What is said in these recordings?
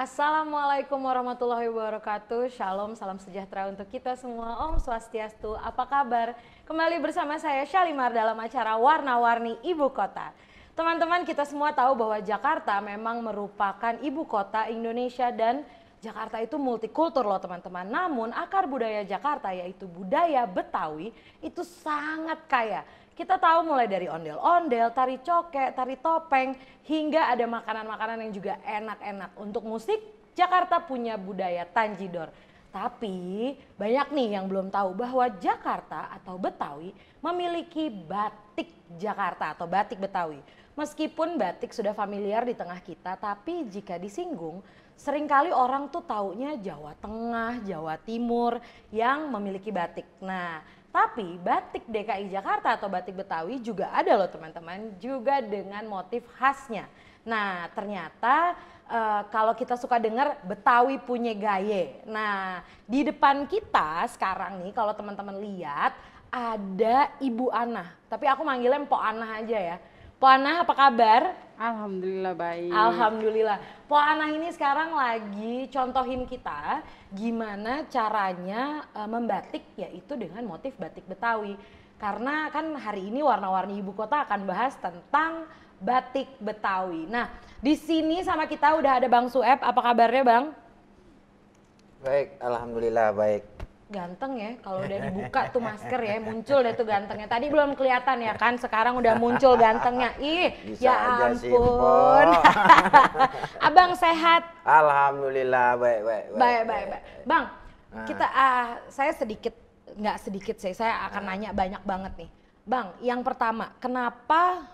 Assalamualaikum warahmatullahi wabarakatuh. Shalom, salam sejahtera untuk kita semua. Om Swastiastu, apa kabar? Kembali bersama saya Syalimar dalam acara Warna-Warni Ibu Kota. Teman-teman, kita semua tahu bahwa Jakarta memang merupakan ibu kota Indonesia dan Jakarta itu multikultur loh teman-teman. Namun akar budaya Jakarta yaitu budaya Betawi itu sangat kaya. Kita tahu mulai dari ondel-ondel, tari cokek, tari topeng, hingga ada makanan-makanan yang juga enak-enak. Untuk musik, Jakarta punya budaya tanjidor. Tapi banyak nih yang belum tahu bahwa Jakarta atau Betawi memiliki batik Jakarta atau batik Betawi. Meskipun batik sudah familiar di tengah kita, tapi jika disinggung, seringkali orang tuh taunya Jawa Tengah, Jawa Timur yang memiliki batik. Nah, tapi batik DKI Jakarta atau batik Betawi juga ada loh teman-teman, juga dengan motif khasnya. Nah, ternyata kalau kita suka dengar Betawi punya gaye. Nah, di depan kita sekarang nih kalau teman-teman lihat ada Ibu Ana. Tapi aku manggilnya Mpok Ana aja ya. Po Ana, apa kabar? Alhamdulillah baik. Alhamdulillah. Po Ana ini sekarang lagi contohin kita gimana caranya membatik yaitu dengan motif batik Betawi. Karena kan hari ini Warna-Warni Ibu Kota akan bahas tentang batik Betawi. Nah, di sini sama kita udah ada Bang Sueb. Apa kabarnya, Bang? Baik, alhamdulillah baik. Ganteng ya, kalau udah dibuka tuh masker ya, muncul deh tuh gantengnya. Tadi belum kelihatan ya kan, sekarang udah muncul gantengnya. Ih, Bisa ya aja ampun. Abang sehat? Alhamdulillah baik. Baik. Bang, kita saya nggak sedikit sih, saya akan nanya banyak banget nih. Bang, yang pertama, kenapa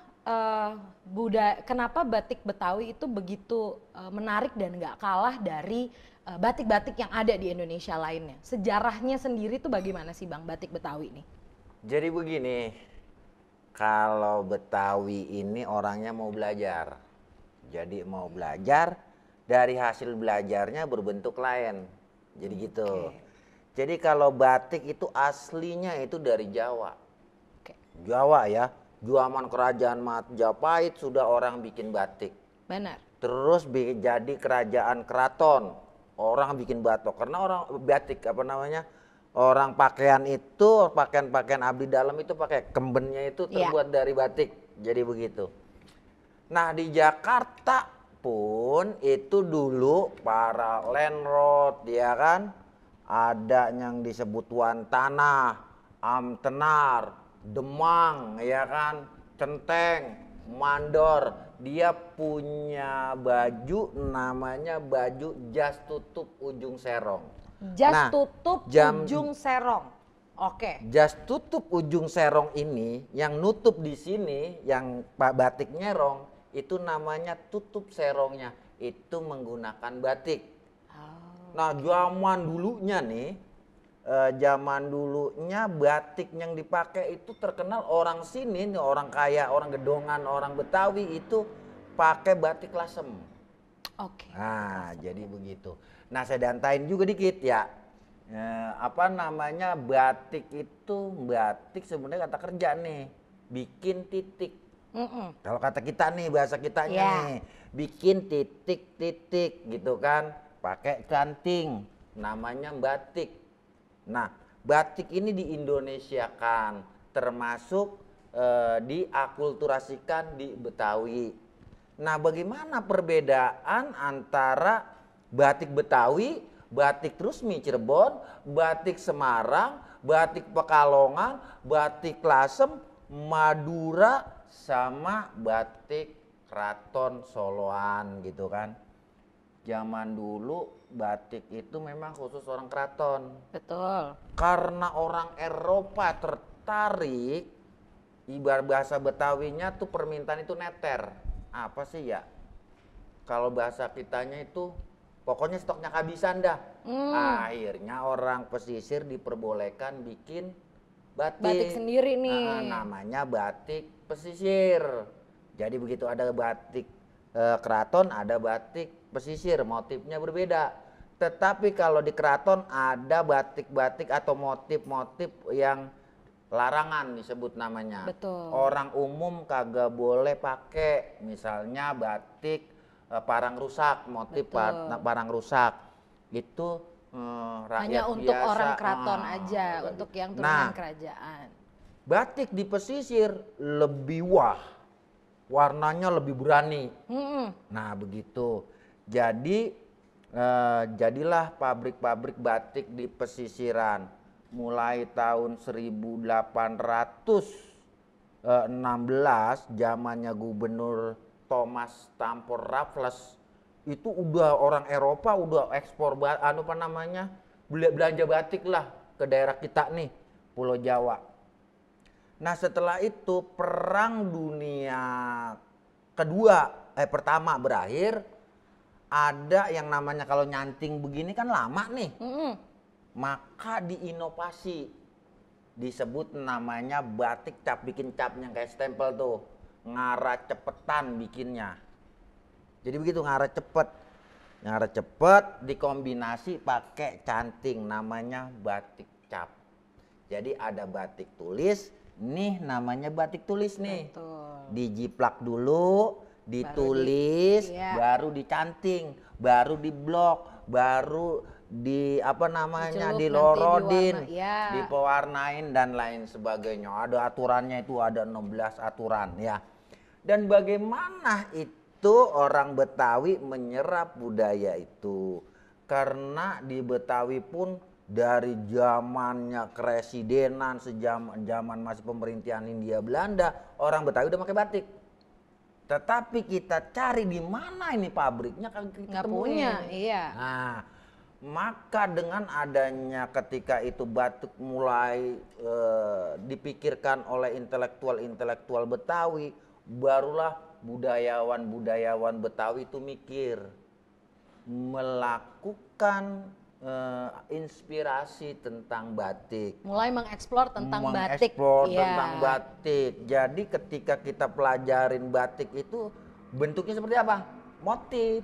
kenapa batik Betawi itu begitu menarik dan nggak kalah dari batik-batik yang ada di Indonesia lainnya? Sejarahnya sendiri tuh bagaimana sih Bang batik Betawi ini? Jadi begini, kalau Betawi ini orangnya mau belajar. Jadi mau belajar, dari hasil belajarnya berbentuk lain. Jadi gitu. Jadi kalau batik itu aslinya itu dari Jawa. Jawa ya, zaman kerajaan Majapahit sudah orang bikin batik. Benar. Terus jadi kerajaan keraton. Orang bikin batok karena orang batik orang pakaian itu pakaian abdi dalam itu pakai kembennya itu terbuat dari batik, jadi begitu. Nah di Jakarta pun itu dulu para landlord ya kan, ada yang disebut Tuan Tanah, Amtenar, Demang ya kan, Centeng, Mandor. Dia punya baju namanya baju jas tutup ujung serong. Jas tutup ujung serong. Oke. Jas tutup ujung serong ini yang nutup di sini yang batik nyerong itu namanya tutup serongnya. Itu menggunakan batik. Nah, zaman dulunya nih batik yang dipakai itu terkenal orang sini nih, orang kaya, orang gedongan, orang Betawi itu pakai batik lasem. Oke. Nah, jadi begitu. Nah, saya dantain juga dikit ya. Batik sebenarnya kata kerja nih, bikin titik. Kalau kata kita nih, bahasa kitanya nih, bikin titik-titik gitu kan, pakai canting, namanya batik. Nah, batik ini di-Indonesiakan, termasuk diakulturasikan di Betawi. Nah, bagaimana perbedaan antara batik Betawi, batik Trusmi Cirebon, batik Semarang, batik Pekalongan, batik Lasem, Madura, sama batik Keraton Soloan gitu kan. Zaman dulu batik itu memang khusus orang keraton. Betul. Karena orang Eropa tertarik, ibarat bahasa Betawinya tuh permintaan itu neter. Apa sih ya? Kalau bahasa kitanya itu pokoknya stoknya kehabisan dah. Akhirnya orang pesisir diperbolehkan bikin batik. Batik sendiri nih. Namanya batik pesisir. Jadi begitu ada batik keraton, ada batik pesisir, motifnya berbeda. Tetapi kalau di keraton ada batik-batik atau motif-motif yang larangan disebut namanya. Betul. Orang umum kagak boleh pakai, misalnya batik parang rusak, motif Betul. parang rusak. Itu Hanya rakyat untuk biasa. orang keraton aja, Jadi. untuk yang Nah, turunan kerajaan. batik di pesisir lebih wah, warnanya lebih berani. Mm-mm. Nah begitu. Jadi jadilah pabrik-pabrik batik di pesisiran. Mulai tahun 1816 zamannya Gubernur Thomas Stafford Raffles, itu udah orang Eropa udah ekspor belanja batik lah ke daerah kita nih, Pulau Jawa. Nah setelah itu Perang Dunia pertama berakhir, ada yang namanya kalau nyanting begini kan lama nih, Mm-mm. maka diinovasi, disebut namanya batik cap, bikin capnya kayak stempel tuh, ngarah cepetan bikinnya. Jadi begitu, ngarah cepet dikombinasi pakai canting, namanya batik cap. Jadi ada batik tulis, nih namanya batik tulis nih. Betul. Dijiplak dulu, ditulis, iya. baru dicanting, baru diblok, baru Dicelup, dilorodin, nanti diwarna, ya. dipewarnain dan lain sebagainya. Ada aturannya, itu ada 16 aturan ya. Dan bagaimana itu orang Betawi menyerap budaya itu? Karena di Betawi pun dari zamannya keresidenan, zaman masih pemerintahan Hindia Belanda, orang Betawi udah pakai batik. Tetapi kita cari di mana ini pabriknya, kan kita Nggak temuin. punya, iya. Nah, maka dengan adanya ketika itu batik mulai dipikirkan oleh intelektual Betawi, barulah budayawan Betawi itu mikir melakukan inspirasi tentang batik. Mulai mengeksplor tentang batik. Tentang batik. Jadi ketika kita pelajarin batik itu bentuknya seperti apa? Motif.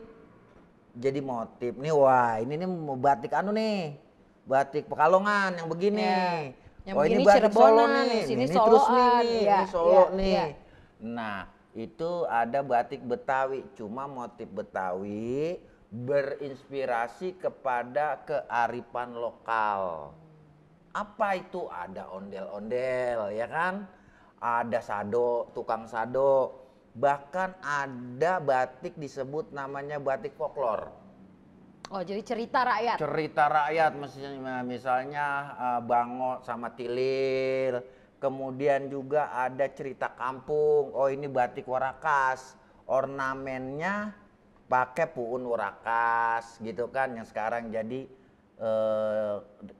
Jadi motif nih, wah ini nih batik nih, batik Pekalongan yang begini. Ya. Yang Oh begini ini batik Solo Cirebonan, nih, sini ini terus Soloan. nih, Ya, ini Solo nih. ya. Nah itu ada batik Betawi, cuma motif Betawi berinspirasi kepada kearifan lokal. Apa itu? Ada ondel-ondel ya kan, ada sado, tukang sado. Bahkan ada batik disebut namanya batik folklor. Oh jadi cerita rakyat. Cerita rakyat, misalnya Bango sama Tilil. Kemudian juga ada cerita kampung. Oh ini batik Warakas. Ornamennya pakai puun Warakas gitu kan, yang sekarang jadi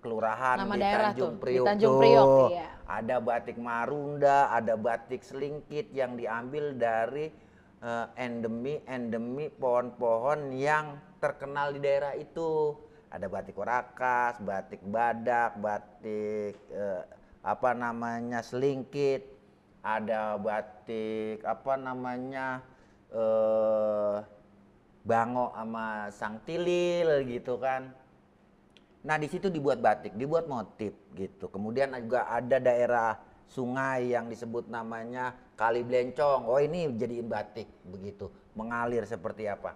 kelurahan Nama di daerah Tanjung tuh, Priok. di Tanjung Priok, iya. Ada batik Marunda, ada batik Selingkit yang diambil dari endemi pohon-pohon yang terkenal di daerah itu. Ada batik Warakas, batik Badak, batik Selingkit, ada batik Bango sama Sang Tilil gitu kan. Nah di situ dibuat batik, dibuat motif gitu. Kemudian juga ada daerah sungai yang disebut namanya Kali Blencong. Oh ini jadiin batik begitu, mengalir seperti apa.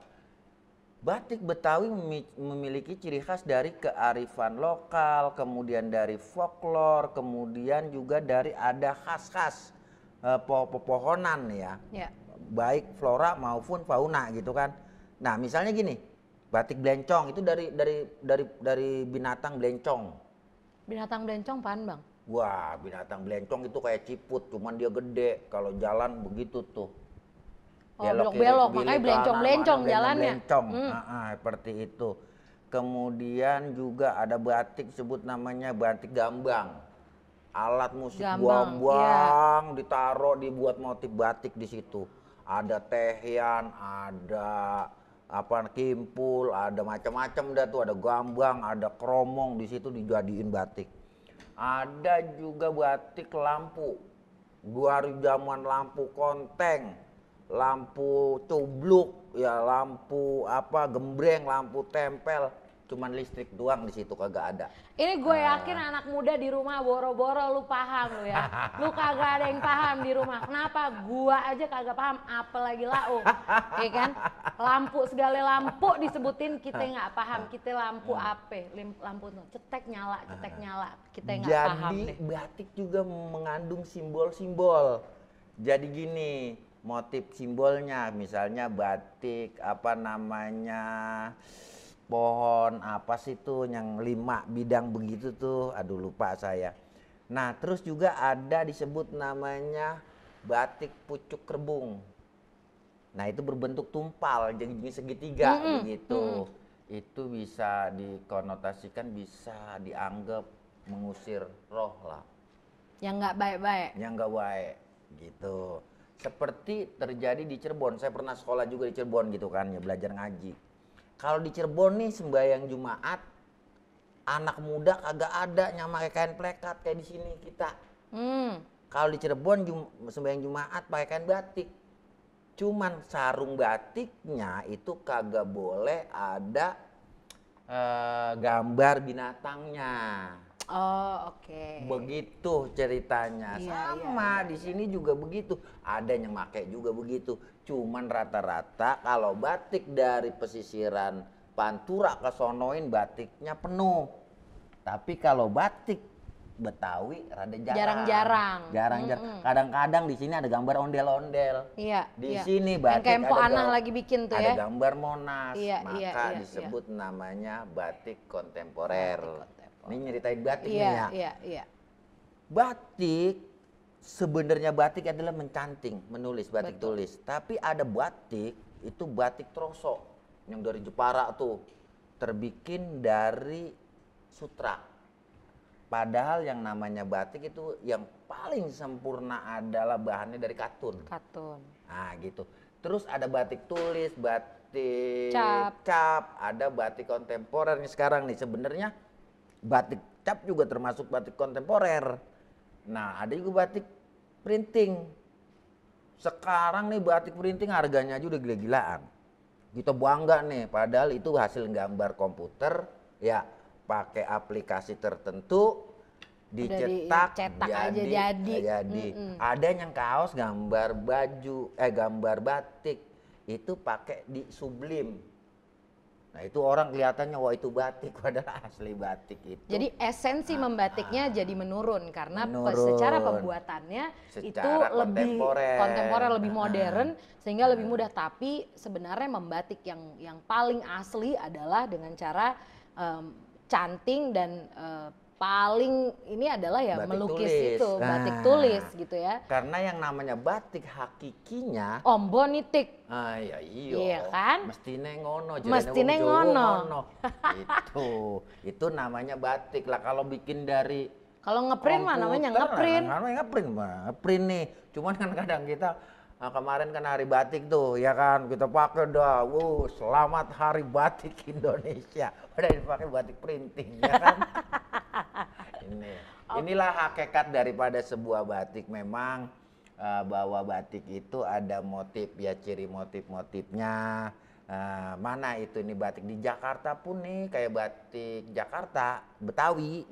Batik Betawi memiliki ciri khas dari kearifan lokal, kemudian dari folklor, kemudian juga dari ada khas-khas pepohonan ya. Baik flora maupun fauna gitu kan. Nah misalnya gini, batik Blencong itu dari binatang Blencong. Binatang Blencong apaan Bang? Wah binatang Blencong itu kayak ciput, cuman dia gede. Kalau jalan begitu tuh. Oh belok-belok, makanya Blencong-Blencong jalannya. Seperti itu. Kemudian juga ada batik sebut namanya batik gambang. Alat musik gambang ditaruh, dibuat motif batik di situ. Ada tehian, ada kimpul, ada macam-macam dah tuh, ada gambang, ada kromong, di situ dijadiin batik. Ada juga batik lampu. Dari zaman lampu konteng, lampu cubluk, ya lampu gembreng, lampu tempel, cuman listrik doang di situ kagak ada. Ini gue yakin anak muda di rumah boro-boro lu paham lu ya. Lu kagak ada yang paham di rumah. Kenapa? Gua aja kagak paham, apalagi lau. Ya kan? Lampu, segala lampu disebutin kita nggak paham. Kita lampu apa? Lampu tuh cetek nyala. Kita nggak paham deh. Jadi batik juga mengandung simbol-simbol. Jadi gini, motif simbolnya misalnya batik apa namanya, pohon apa sih tuh yang 5 bidang begitu tuh, aduh lupa saya. Nah terus juga ada disebut namanya batik pucuk kerbung. Nah itu berbentuk tumpal jadi segitiga begitu. Itu bisa dikonotasikan, bisa dianggap mengusir roh lah. Yang nggak baik-baik. Yang nggak baik gitu. Seperti terjadi di Cirebon, saya pernah sekolah juga di Cirebon gitu kan ya, belajar ngaji. Kalau di Cirebon nih sembahyang Jumat, anak muda kagak ada yang pakai kain plekat kayak di sini kita. Kalau di Cirebon sembahyang Jumat pakai kain batik. Cuman sarung batiknya itu kagak boleh ada gambar binatangnya. Oh oke. Begitu ceritanya. Sama di sini juga begitu. Ada yang pakai juga begitu. Cuman rata-rata kalau batik dari pesisiran Pantura ke sonoin batiknya penuh. Tapi kalau batik Betawi rada jarang. Jarang-jarang. Kadang-kadang di sini ada gambar ondel-ondel. Iya. Di sini batik yang Kempo Anah lagi bikin tuh ada ya. gambar Monas. Iya, disebut namanya batik kontemporer. Ini nyeritain batik nih ya. Iya. Batik sebenarnya batik adalah mencanting, menulis, batik tulis. Tapi ada batik itu batik troso yang dari Jepara tuh terbikin dari sutra. Padahal yang namanya batik itu yang paling sempurna adalah bahannya dari katun. Nah gitu. Terus ada batik tulis, batik cap, ada batik kontemporer nih sekarang nih sebenarnya. Batik cap juga termasuk batik kontemporer. Nah ada juga batik printing. Sekarang nih batik printing harganya aja udah gila-gilaan. Kita bangga nih padahal itu hasil gambar komputer ya, pakai aplikasi tertentu dicetak jadi. Ada yang kaos gambar baju gambar batik itu pakai di sublim. Nah itu orang kelihatannya wah itu batik, padahal asli batik itu. Jadi esensi membatiknya jadi menurun karena secara pembuatannya itu lebih kontemporer, lebih modern sehingga lebih mudah. Tapi sebenarnya membatik yang paling asli adalah dengan cara canting dan paling ini adalah ya batik melukis tulis. Itu batik tulis gitu ya. Karena yang namanya batik hakikinya ombo nitik. Iya kan? Mestine ngono. Itu namanya batik lah. Kalau bikin dari ngeprint mah namanya ngeprint. Ngeprint nih. Cuman kan kadang kita kemarin kan hari batik tuh ya kan kita pakai dah. Selamat Hari Batik Indonesia. Udah dipakai batik printing ya kan. Inilah hakikat daripada sebuah batik. Memang bahwa batik itu ada motif ya, ciri motif-motifnya. Mana itu nih batik di Jakarta pun nih kayak batik Jakarta Betawi.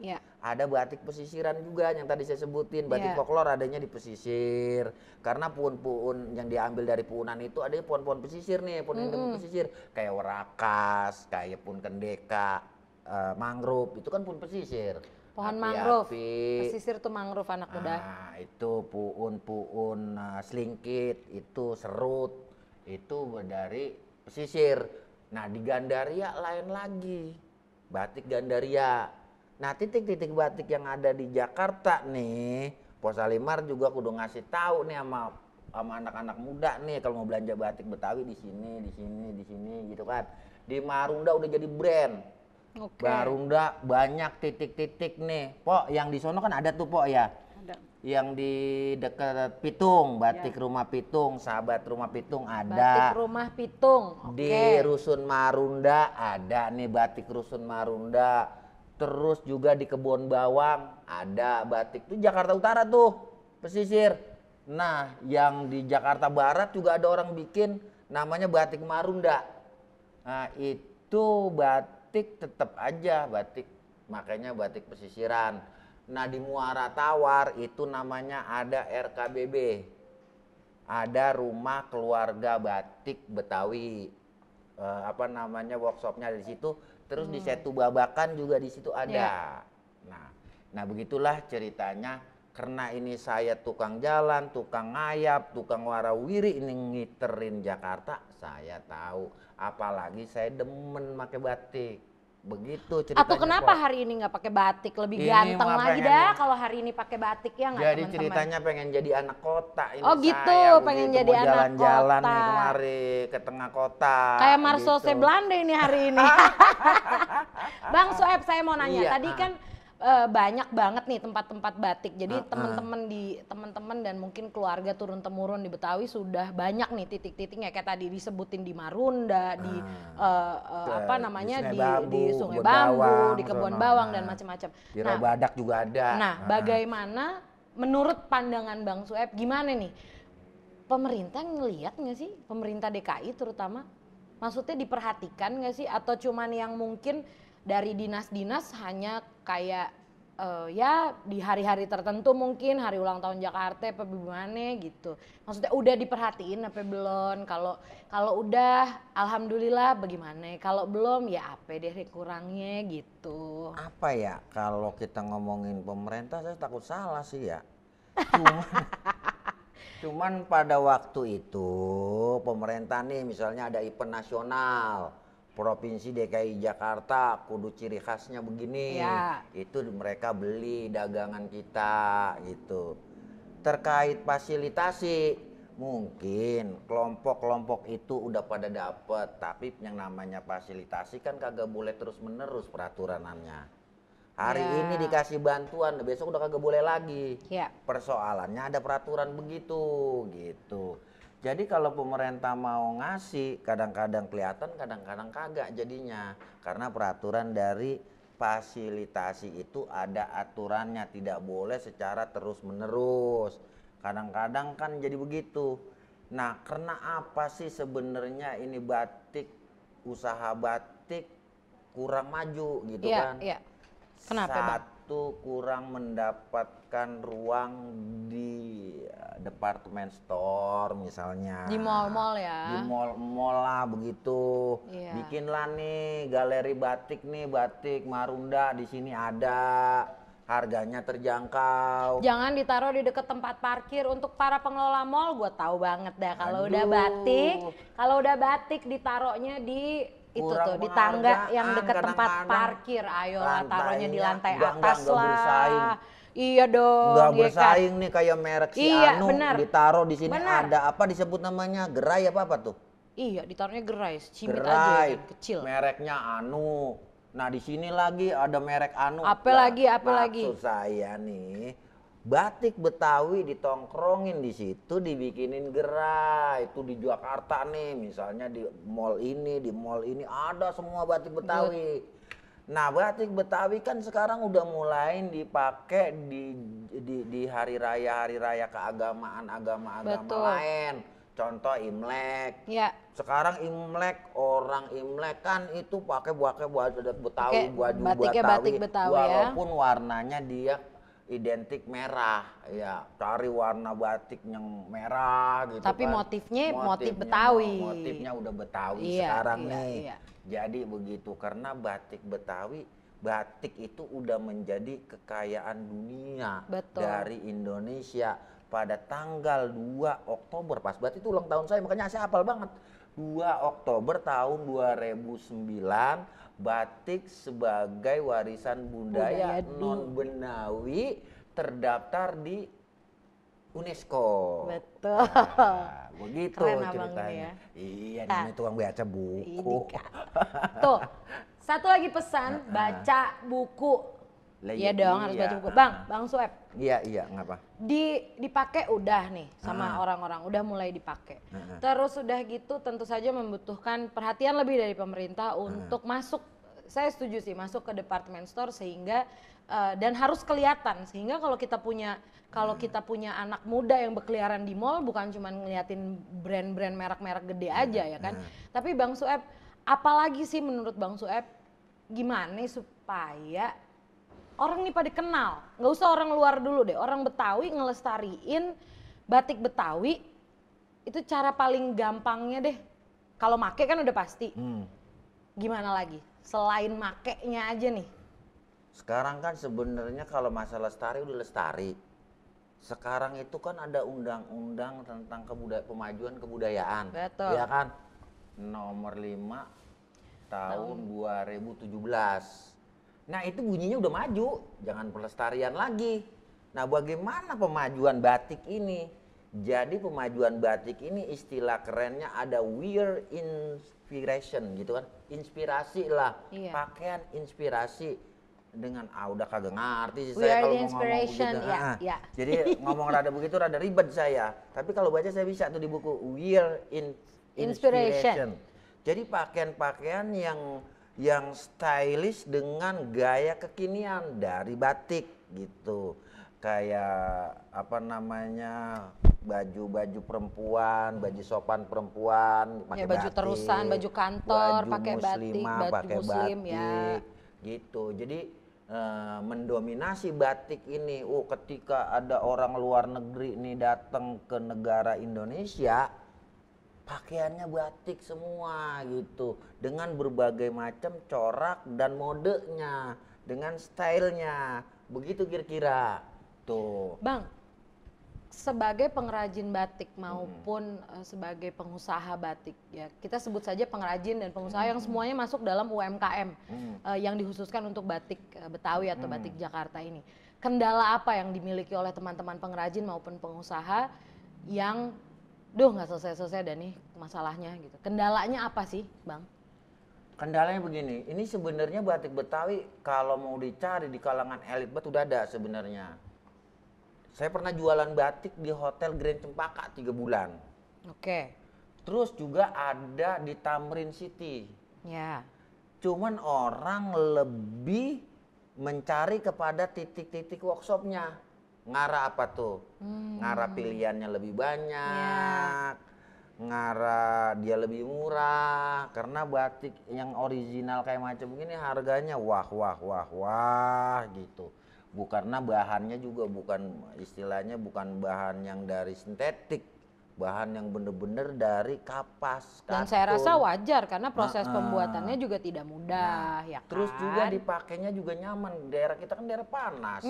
Ada batik pesisiran juga yang tadi saya sebutin, batik folklor adanya di pesisir. Karena puun-puun yang diambil dari puunan itu ada pohon-pohon pesisir nih, pohon endemik pesisir kayak warakas, kayak pun kendeka, mangrove itu kan pun pesisir. Pohon mangrove, pesisir tuh mangrove anak muda. Itu puun-puun selingkit, itu serut, itu dari pesisir. Nah di Gandaria lain lagi, batik Gandaria. Nah titik-titik batik yang ada di Jakarta nih, Pos Salimar juga kudu ngasih tahu nih sama anak-anak muda nih kalau mau belanja batik Betawi di sini gitu kan. Di Marunda udah jadi brand. Marunda banyak titik-titik nih. Pok, yang di sono kan ada tuh Pok ya. Ada. Yang di dekat Pitung, batik Rumah Pitung, sahabat Rumah Pitung ada. Batik Rumah Pitung. Di Rusun Marunda ada nih batik Rusun Marunda. Terus juga di Kebon Bawang ada batik tuh Jakarta Utara tuh pesisir. Nah, yang di Jakarta Barat juga ada orang bikin namanya batik Marunda. Nah, itu batik batik tetap aja batik, makanya batik pesisiran. Nah di Muara Tawar itu namanya ada RKBB, ada Rumah Keluarga Batik Betawi, workshopnya di situ. Terus di Setu Babakan juga di situ ada. Nah begitulah ceritanya. Karena ini saya tukang jalan, tukang ngayap, tukang warawiri ini ngiterin Jakarta, saya tahu. Apalagi saya demen pakai batik. Begitu ceritanya. Atau kenapa hari ini nggak pakai batik? Lebih ganteng lagi dah kalau hari ini pakai batik ya nggak Jadi teman-teman? Ceritanya pengen jadi anak kota ini. Oh gitu, pengen jadi mau anak jalan-jalan kota. nih kemari ke tengah kota. Kayak Marcel gitu. Belanda ini hari ini. Bang Soeb, saya mau nanya. Iya, Tadi kan banyak banget nih tempat-tempat batik. Jadi teman-teman dan mungkin keluarga turun temurun di Betawi sudah banyak nih titik-titiknya kayak tadi disebutin di Marunda, di di Sungai Bambu, di Kebun Bawang dan macam-macam. Di Robadak juga ada. Nah, bagaimana menurut pandangan Bang Soeb gimana nih? Pemerintah ngelihat nggak sih? Pemerintah DKI terutama, maksudnya diperhatikan nggak sih? Atau cuman yang mungkin dari dinas-dinas hanya kayak ya di hari-hari tertentu mungkin hari ulang tahun Jakarta apa gimana gitu. Maksudnya udah diperhatiin apa belum? Kalau udah alhamdulillah bagaimana? Kalau belum ya apa deh kurangnya gitu. Apa ya kalau kita ngomongin pemerintah saya takut salah sih ya. Cuman pada waktu itu pemerintah nih misalnya ada event nasional. Provinsi DKI Jakarta kudu ciri khasnya begini, itu mereka beli dagangan kita gitu. Terkait fasilitasi, mungkin kelompok-kelompok itu udah pada dapet, tapi yang namanya fasilitasi kan kagak boleh terus menerus peraturanannya. Hari ini dikasih bantuan, besok udah kagak boleh lagi. Persoalannya ada peraturan begitu gitu. Jadi kalau pemerintah mau ngasih kadang-kadang kelihatan kadang-kadang kagak jadinya. Karena peraturan dari fasilitasi itu ada aturannya, tidak boleh secara terus menerus. Kadang-kadang kan jadi begitu. Nah karena apa sih sebenarnya ini batik, usaha batik kurang maju gitu kan. Kenapa Satu, kurang mendapatkan ruang di department store misalnya. Di mall-mall ya. Di mall-mall lah begitu. Bikinlah nih galeri batik nih, batik Marunda di sini ada. Harganya terjangkau. Jangan ditaruh di dekat tempat parkir. Untuk para pengelola mall gue tahu banget dah kalau udah batik ditaruhnya di itu tuh di tangga yang dekat tempat parkir. Ayolah taruhnya di lantai atas lah. Bersaing. Iya dong. Nggak bersaing nih kayak merek si Anu ditaruh di sini ada apa disebut namanya gerai apa tuh? Iya ditaruhnya gerai, cimit aja kan kecil. Mereknya Anu. Nah di sini lagi ada merek Anu. Apa lagi? Maksud saya nih batik Betawi ditongkrongin di situ, dibikinin gerai. Itu di Jakarta nih, misalnya di mall ini ada semua batik Betawi. Nah, batik Betawi kan sekarang udah mulai dipakai di hari raya keagamaan agama lain. Contoh Imlek. Sekarang Imlek, orang Imlek kan itu pakai baju Betawi, batik Betawi walaupun warnanya dia identik merah, ya cari warna batik yang merah gitu. Tapi kan. motif Betawi. Motifnya udah Betawi sekarang nih. Jadi begitu karena batik Betawi, batik itu udah menjadi kekayaan dunia dari Indonesia. Pada tanggal 2 Oktober pas berarti itu ulang tahun saya, makanya saya hafal banget. 2 Oktober tahun 2009 batik sebagai warisan budaya non-Benawi terdaftar di UNESCO. Betul. Nah, begitu ceritanya. Iya, ini tukang baca buku. Tuh, satu lagi pesan, baca buku. Iya dong, harus baca buku. Bang Soeb. Iya, ngapa? Dipakai udah nih sama orang-orang, udah mulai dipakai. Terus udah gitu tentu saja membutuhkan perhatian lebih dari pemerintah untuk masuk. Saya setuju sih masuk ke department store sehingga dan harus kelihatan sehingga kalau kita punya anak muda yang berkeliaran di mall bukan cuma ngeliatin brand-brand merek-merek gede aja ya kan. Tapi Bang Soeb, apalagi sih menurut Bang Soeb gimana supaya orang nih pada kenal, nggak usah orang luar dulu deh, orang Betawi ngelestariin batik Betawi itu cara paling gampangnya deh. Kalau make kan udah pasti. Gimana lagi? Selain makenya aja nih. Sekarang kan sebenarnya kalau masalah lestari udah lestari. Sekarang itu kan ada undang-undang tentang pemajuan kebudayaan. Betul. Ya kan? Nomor 5 tahun 2017. Nah itu bunyinya udah maju, jangan pelestarian lagi. Nah bagaimana pemajuan batik ini? Jadi pemajuan batik ini istilah kerennya ada wear inspiration gitu kan. Inspirasi lah, pakaian inspirasi. Dengan udah kagak ngerti sih saya kalau ngomong begitu. Ya. Jadi ngomong rada begitu rada ribet saya. Tapi kalau baca saya bisa tuh di buku Wear Inspiration. Jadi pakaian-pakaian yang stylish dengan gaya kekinian dari batik gitu. Kayak apa namanya? Baju-baju perempuan, baju sopan perempuan, pakai baju batik, terusan, baju kantor, pakai batik, baju pakai muslim batik, ya. Gitu. Jadi mendominasi batik ini. Ketika ada orang luar negeri nih datang ke negara Indonesia, pakaiannya batik semua gitu, dengan berbagai macam corak dan modenya, dengan stylenya, begitu kira-kira tuh. Bang, sebagai pengrajin batik maupun sebagai pengusaha batik ya, kita sebut saja pengrajin dan pengusaha yang semuanya masuk dalam UMKM yang dikhususkan untuk batik Betawi atau batik Jakarta ini. Kendala apa yang dimiliki oleh teman-teman pengrajin maupun pengusaha yang nggak selesai-selesai dan nih masalahnya gitu. Kendalanya apa sih, Bang? Kendalanya begini, ini sebenarnya batik Betawi kalau mau dicari di kalangan elit udah ada sebenarnya. Saya pernah jualan batik di Hotel Grand Cempaka 3 bulan. Oke. Terus juga ada di Tamrin City. Ya. Cuman orang lebih mencari kepada titik-titik workshopnya. Ngarah apa tuh? Ngarah pilihannya lebih banyak. Ngarah dia lebih murah. Karena batik yang original kayak macam begini harganya wah gitu. Karena bahannya juga bukan istilahnya bukan bahan yang dari sintetik, bahan yang bener-bener dari kapas, dan katun. saya rasa wajar karena proses pembuatannya juga tidak mudah. Ya kan? Terus juga dipakainya juga nyaman. Daerah kita kan daerah panas,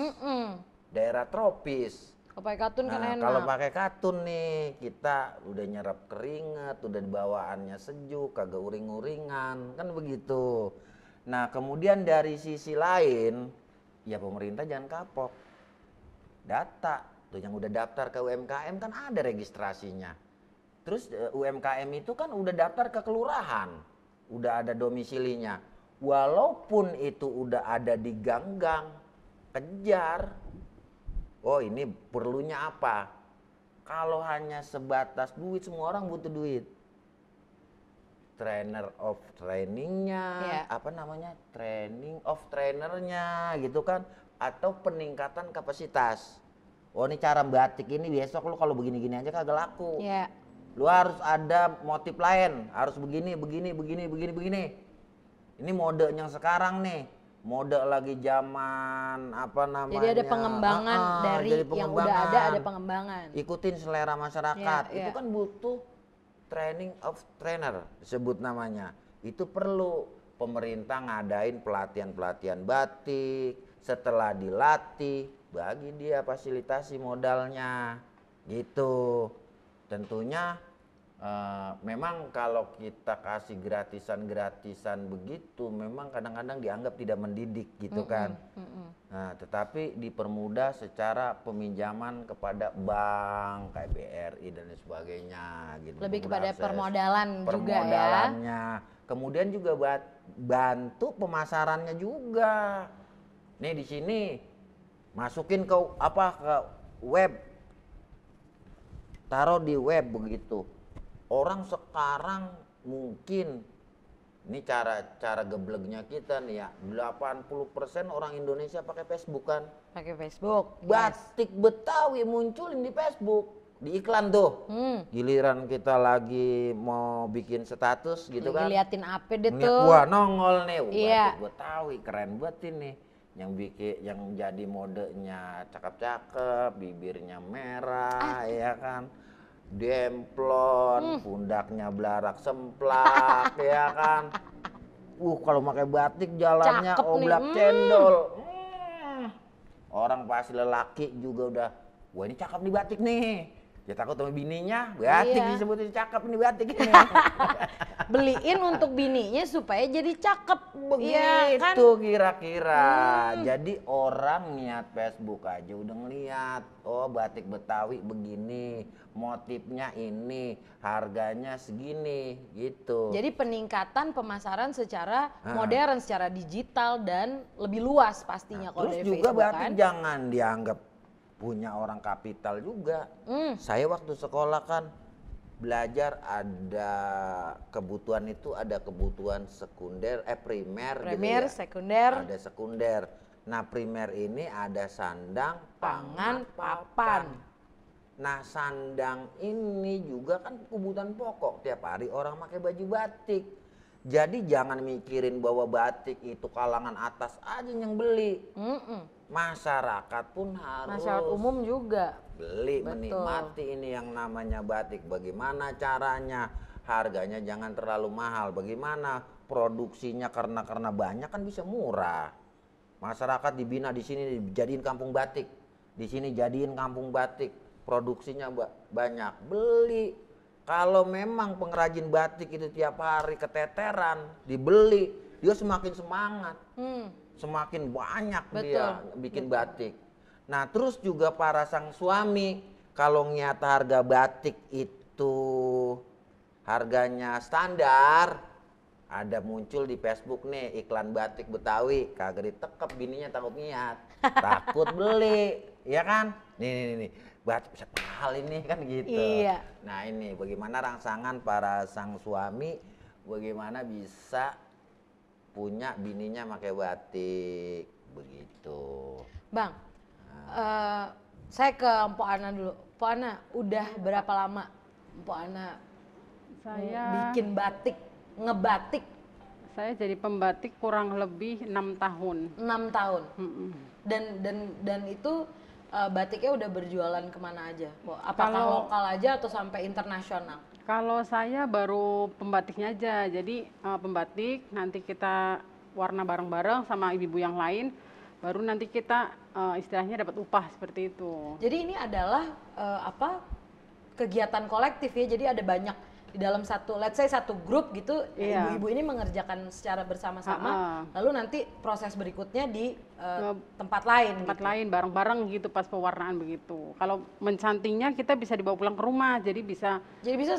daerah tropis. Kalau pakai katun kan enak. Kalau pakai katun nih kita udah nyerap keringat, udah bawaannya sejuk, kagak uring-uringan, kan begitu. Nah kemudian dari sisi lain ya pemerintah jangan kapok. Data tuh yang udah daftar ke UMKM kan ada registrasinya. Terus UMKM itu kan udah daftar ke kelurahan, udah ada domisilinya. Walaupun itu udah ada di gang-gang, kejar. Oh ini perlunya apa? Kalau hanya sebatas duit, semua orang butuh duit. Trainer of trainingnya, apa namanya, training of trainernya gitu kan, atau peningkatan kapasitas. Oh ini cara batik ini besok lu kalau begini-gini aja kagak laku. Lu harus ada motif lain, harus begini. Ini mode yang sekarang nih, mode lagi zaman apa namanya. Jadi ada pengembangan dari yang udah ada pengembangan. Ikutin selera masyarakat, itu kan butuh training of trainer disebut namanya. Itu perlu pemerintah ngadain pelatihan batik, setelah dilatih bagi dia fasilitasi modalnya gitu. Tentunya memang kalau kita kasih gratisan begitu memang kadang-kadang dianggap tidak mendidik gitu kan. Nah, tetapi dipermudah secara peminjaman kepada bank kayak BRI dan sebagainya gitu. Lebih kepada permodalan juga ya. Kemudian juga bantu pemasarannya juga. Nih di sini masukin ke web. Taruh di web begitu. Orang sekarang mungkin ini cara geblegnya kita nih ya, 80% orang Indonesia pakai Facebook kan? Pakai Facebook. Batik Betawi munculin di Facebook. di iklan tuh. Giliran kita lagi mau bikin status gitu kan. Ngeliatin apa deh tuh. Wah, nongol nih, Iya. batik Betawi keren banget ini. Yang bikin, yang jadi modenya cakep-cakep, bibirnya merah, ya kan. Demplon, pundaknya belarak semplak, ya kan. Kalau pakai batik jalannya Cakep nih, oblak cendol. Orang pasti lelaki juga udah, wah ini cakep nih batik nih. Ya takut sama bininya, batik Iya. disebutin cakep nih batik ini. Beliin untuk bininya supaya jadi cakep. Iya kan? Begitu kira-kira. Jadi orang niat Facebook aja udah ngeliat, oh batik Betawi begini, motifnya ini, harganya segini, gitu. Jadi peningkatan pemasaran secara modern, secara digital dan lebih luas pastinya kalau Terus dari juga Facebook batik kan. jangan dianggap punya orang kapital juga. Saya waktu sekolah kan belajar ada kebutuhan itu, ada kebutuhan sekunder, primer gitu Primer, ya. sekunder, Ada sekunder. Nah primer ini ada sandang, pangan, pangan, papan. Nah sandang ini juga kan kebutuhan pokok, tiap hari orang pakai baju batik. Jadi jangan mikirin bahwa batik itu kalangan atas aja yang beli. Masyarakat pun harus Masyarakat umum juga. beli, Betul. menikmati ini yang namanya batik. Bagaimana caranya? Harganya jangan terlalu mahal. Bagaimana produksinya, karena banyak kan bisa murah. Masyarakat dibina di sini dijadiin kampung batik. Di sini jadiin kampung batik. Produksinya banyak. Beli. Kalau memang pengrajin batik itu tiap hari keteteran, dibeli, dia semakin semangat. Semakin banyak dia bikin batik. Nah terus juga para sang suami, kalau ngeliat harga batik itu harganya standar, ada muncul di Facebook nih iklan batik Betawi, kagak ditekep bininya takut niat, takut beli, ya kan? Nih, batik bisa mahal ini kan gitu. Iya. Nah ini bagaimana rangsangan para sang suami, bagaimana bisa punya bininya pakai batik begitu. Bang, saya ke Mpok Ana dulu. Mpok Ana, udah berapa lama Mpok Ana bikin batik, ngebatik? Saya jadi pembatik kurang lebih 6 tahun. 6 tahun. Dan itu batiknya udah berjualan kemana aja? Apakah lokal aja atau sampai internasional? Kalau saya baru pembatiknya aja, jadi pembatik nanti kita warna bareng-bareng sama ibu-ibu yang lain, baru nanti kita istilahnya dapat upah seperti itu. Jadi ini adalah kegiatan kolektif ya, jadi ada banyak di dalam satu, let's say satu grup gitu, ibu-ibu ini mengerjakan secara bersama-sama, lalu nanti proses berikutnya di tempat lain. Tempat lain bareng-bareng gitu pas pewarnaan begitu. Kalau mencantingnya kita bisa dibawa pulang ke rumah, jadi bisa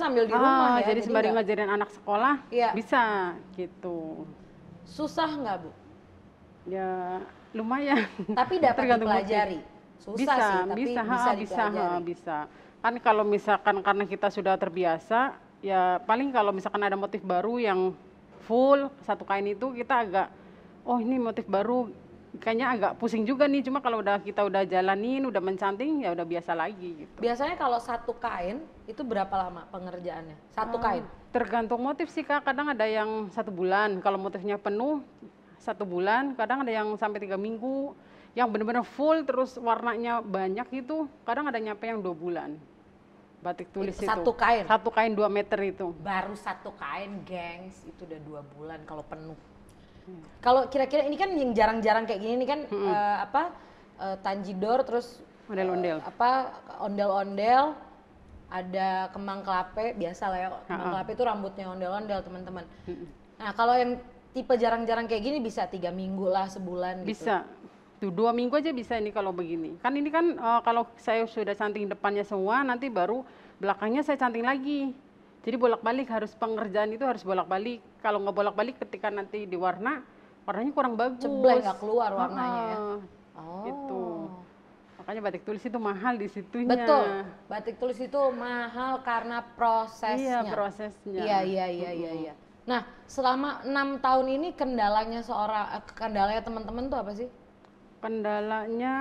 sambil di rumah ya. Jadi sembari ngajarin anak sekolah, bisa gitu. Susah nggak Bu? Ya lumayan. Tapi dapat dipelajari. Susah sih, tapi bisa dipelajari. Bisa. Kan kalau misalkan karena kita sudah terbiasa, ya paling kalau misalkan ada motif baru yang full satu kain itu kita agak, oh ini motif baru kayaknya agak pusing juga nih, cuma kalau kita udah jalanin, udah mencanting ya udah biasa lagi gitu. Biasanya kalau satu kain itu berapa lama pengerjaannya? Satu kain? Tergantung motif sih Kak, kadang ada yang 1 bulan, kalau motifnya penuh 1 bulan, kadang ada yang sampai 3 minggu, yang benar-benar full terus warnanya banyak itu, kadang ada nyampe yang 2 bulan. Batik tulis itu. Satu kain? Satu kain 2 meter itu. Baru satu kain, gengs, itu udah 2 bulan kalau penuh. Kalau kira-kira ini kan yang jarang-jarang kayak gini nih kan tanjidor, terus ondel-ondel. Ondel-ondel, ada kembang kelape, biasa lah ya. Kembang kelape itu rambutnya ondel-ondel teman-teman. Nah kalau yang tipe jarang-jarang kayak gini bisa 3 minggu lah, sebulan gitu. Bisa. Tuh 2 minggu aja bisa ini kalau begini. Kan ini kan kalau saya sudah canting depannya semua, nanti baru belakangnya saya canting lagi. Jadi bolak-balik, harus pengerjaan itu harus bolak-balik. Kalau nggak bolak-balik ketika nanti diwarna, warnanya kurang bagus. Ceblek, nggak keluar warnanya ya. Gitu. Makanya batik tulis itu mahal di situnya. Betul. Batik tulis itu mahal karena prosesnya. Iya, prosesnya. Iya. Nah, selama 6 tahun ini kendalanya kendalanya teman-teman tuh apa sih? Kendalanya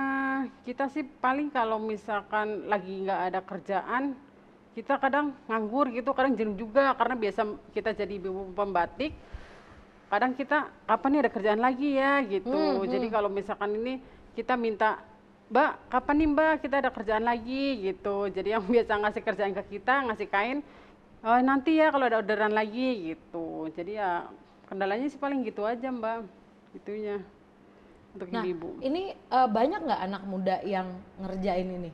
kita sih paling kalau misalkan lagi nggak ada kerjaan, kita kadang nganggur gitu, kadang jenuh juga karena biasa kita jadi ibu pembatik. Kadang kita kapan nih ada kerjaan lagi ya gitu. Jadi kalau misalkan ini kita minta, Mbak, kapan nih Mbak kita ada kerjaan lagi gitu. Jadi yang biasa ngasih kerjaan ke kita, ngasih kain, oh nanti ya kalau ada orderan lagi gitu. Jadi ya kendalanya sih paling gitu aja Mbak, itunya untuk Nah, ibu-ibu. ini banyak nggak anak muda yang ngerjain ini?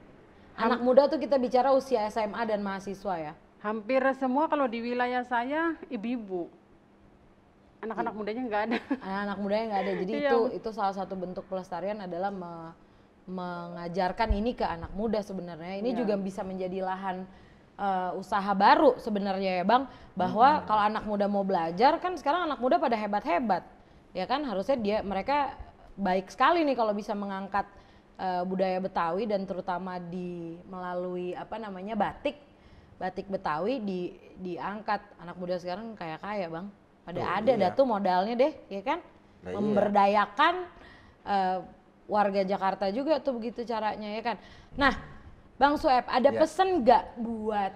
Anak muda tuh kita bicara usia SMA dan mahasiswa ya? Hampir semua kalau di wilayah saya ibu-ibu. Anak-anak mudanya nggak ada. Anak-anak mudanya nggak ada, jadi Iya. itu salah satu bentuk pelestarian adalah mengajarkan ini ke anak muda sebenarnya. Ini juga bisa menjadi lahan usaha baru sebenarnya ya Bang, bahwa kalau anak muda mau belajar kan sekarang anak muda pada hebat-hebat, ya kan harusnya mereka baik sekali nih kalau bisa mengangkat budaya Betawi dan terutama melalui apa namanya batik Betawi diangkat. Anak muda sekarang kaya Bang. Pada ada dah tuh modalnya deh, ya kan? Nah, Memberdayakan warga Jakarta juga tuh begitu caranya, ya kan? Nah, Bang Sueb, ada pesen nggak buat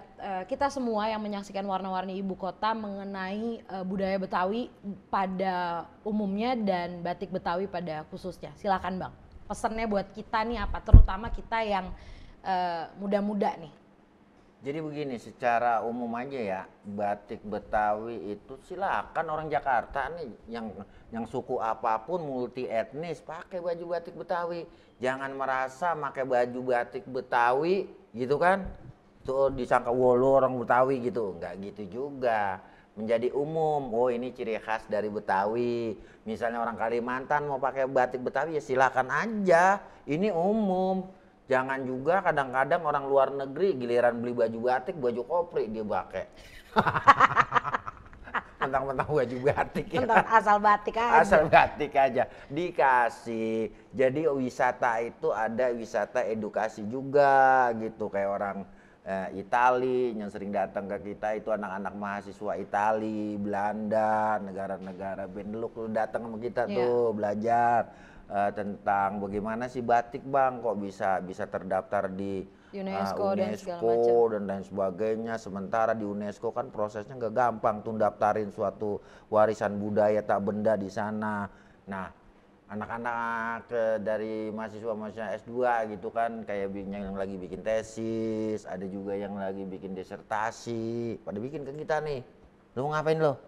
kita semua yang menyaksikan Warna-Warni Ibu Kota mengenai budaya Betawi pada umumnya dan batik Betawi pada khususnya? Silakan Bang. Pesannya buat kita nih apa? Terutama kita yang muda-muda nih. Jadi begini, secara umum aja ya, batik Betawi itu silakan orang Jakarta nih yang suku apapun multi etnis pakai baju batik Betawi. Jangan merasa pakai baju batik Betawi gitu kan, tuh disangka wolo orang Betawi gitu, nggak gitu juga. Menjadi umum, oh ini ciri khas dari Betawi. Misalnya orang Kalimantan mau pakai batik Betawi ya silakan aja, ini umum. Jangan juga kadang-kadang orang luar negeri giliran beli baju batik, baju kopri dia pakai. Mentang-mentang baju batik ya. Tentang asal batik aja. Asal batik aja. Dikasih. Jadi wisata itu ada wisata edukasi juga gitu. Kayak orang Itali yang sering datang ke kita itu anak-anak mahasiswa Itali, Belanda, negara-negara Benelux datang sama kita tuh belajar. Tentang bagaimana sih batik Bang kok bisa terdaftar di UNESCO dan segala UNESCO macam. dan lain sebagainya. Sementara di UNESCO kan prosesnya nggak gampang tuh daftarin suatu warisan budaya tak benda di sana. Nah, anak-anak dari mahasiswa S2 gitu kan kayak yang lagi bikin tesis, ada juga yang lagi bikin disertasi. Pada bikin ke kita nih. Lu mau ngapain lo?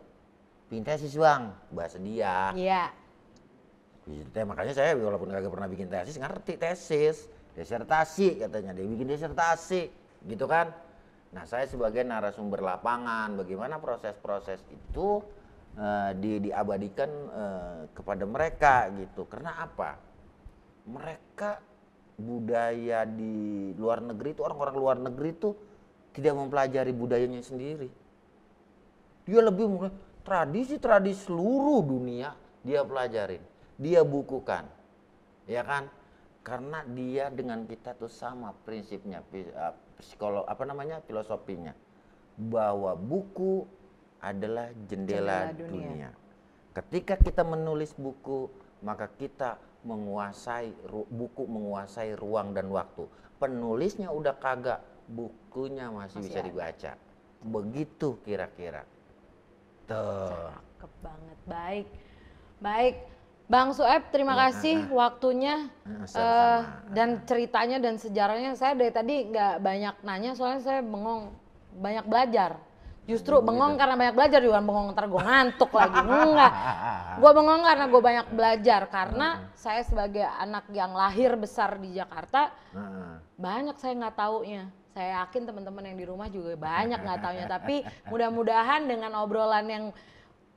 Bikin tesis Bang, bahasa dia. Iya. Makanya saya walaupun kagak pernah bikin tesis ngerti tesis, disertasi katanya dia bikin disertasi gitu kan. Nah saya sebagai narasumber lapangan bagaimana proses-proses itu diabadikan kepada mereka gitu. Karena apa? Mereka budaya di luar negeri itu orang-orang luar negeri itu tidak mempelajari budayanya sendiri. Dia lebih tradisi-tradisi seluruh dunia dia pelajarin. Dia bukukan, ya kan? Karena dia dengan kita tuh sama prinsipnya, filosofinya, bahwa buku adalah jendela dunia. Ketika kita menulis buku, maka kita buku menguasai ruang dan waktu. Penulisnya udah kagak, bukunya masih bisa dibaca. Begitu kira-kira. Tuh. Cakep banget, baik. Bang Sueb, terima kasih waktunya dan ceritanya dan sejarahnya. Saya dari tadi nggak banyak nanya soalnya saya bengong, banyak belajar. Justru bengong karena banyak belajar, juga bengong ntar gue ngantuk lagi. Enggak, gue bengong karena gue banyak belajar. Karena saya sebagai anak yang lahir besar di Jakarta, banyak saya nggak taunya. Saya yakin teman-teman yang di rumah juga banyak nggak taunya. Tapi mudah-mudahan dengan obrolan yang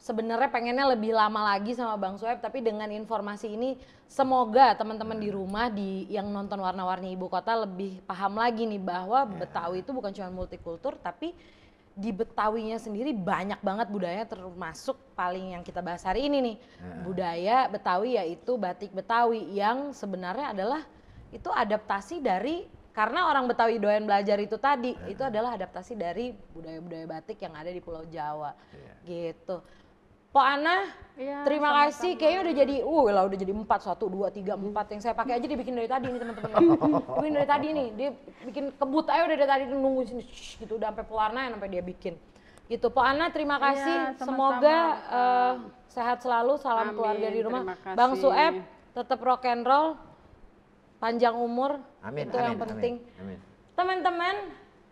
sebenarnya pengennya lebih lama lagi sama Bang Sueb, tapi dengan informasi ini semoga teman-teman di rumah yang nonton Warna-Warni Ibu Kota lebih paham lagi nih bahwa Betawi itu bukan cuma multikultur, tapi di Betawinya sendiri banyak banget budaya, termasuk paling yang kita bahas hari ini nih, budaya Betawi yaitu batik Betawi yang sebenarnya adalah itu adaptasi dari, karena orang Betawi doyan belajar itu tadi, itu adalah adaptasi dari budaya-budaya batik yang ada di Pulau Jawa gitu. Po Ana, Iya, terima sama-sama. kasih. Kayaknya udah jadi, lah udah jadi 4, 1, 2, 3, 4. Yang saya pakai aja dibikin dari tadi nih teman-teman. Bikin dari tadi nih, dia bikin kebut aja udah dari tadi nunggu sini, gitu udah sampai pewarna sampai dia bikin. Gitu, Po Ana terima kasih. sama-sama, Semoga sehat selalu, salam Amin, keluarga di rumah. terima kasih. Bang Sueb tetap rock and roll, panjang umur, Amin, itu yang amin, penting. amin. Teman-teman,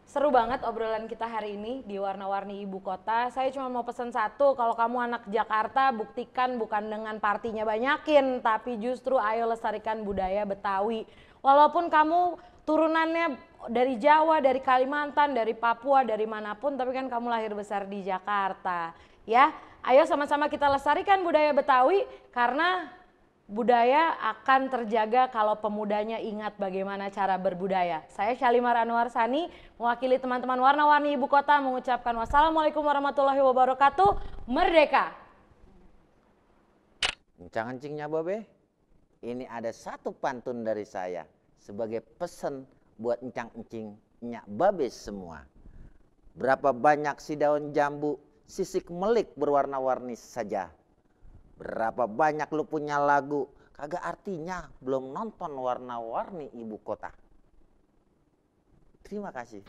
seru banget obrolan kita hari ini di Warna-Warni Ibu Kota. Saya cuma mau pesan satu, kalau kamu anak Jakarta, buktikan bukan dengan partinya banyakin, tapi justru ayo lestarikan budaya Betawi. Walaupun kamu turunannya dari Jawa, dari Kalimantan, dari Papua, dari manapun, tapi kan kamu lahir besar di Jakarta. Ya, ayo sama-sama kita lestarikan budaya Betawi, karena budaya akan terjaga kalau pemudanya ingat bagaimana cara berbudaya. Saya Syalimar Anwarsani, mewakili teman-teman Warna-Warni Ibu Kota mengucapkan wassalamualaikum warahmatullahi wabarakatuh. Merdeka! Encang-encingnya Babe, ini ada satu pantun dari saya sebagai pesan buat encang-encing nyak Babe semua. Berapa banyak si daun jambu, sisik melik berwarna-warni saja. Berapa banyak lu punya lagu, kagak artinya belum nonton Warna-Warni Ibu Kota. Terima kasih.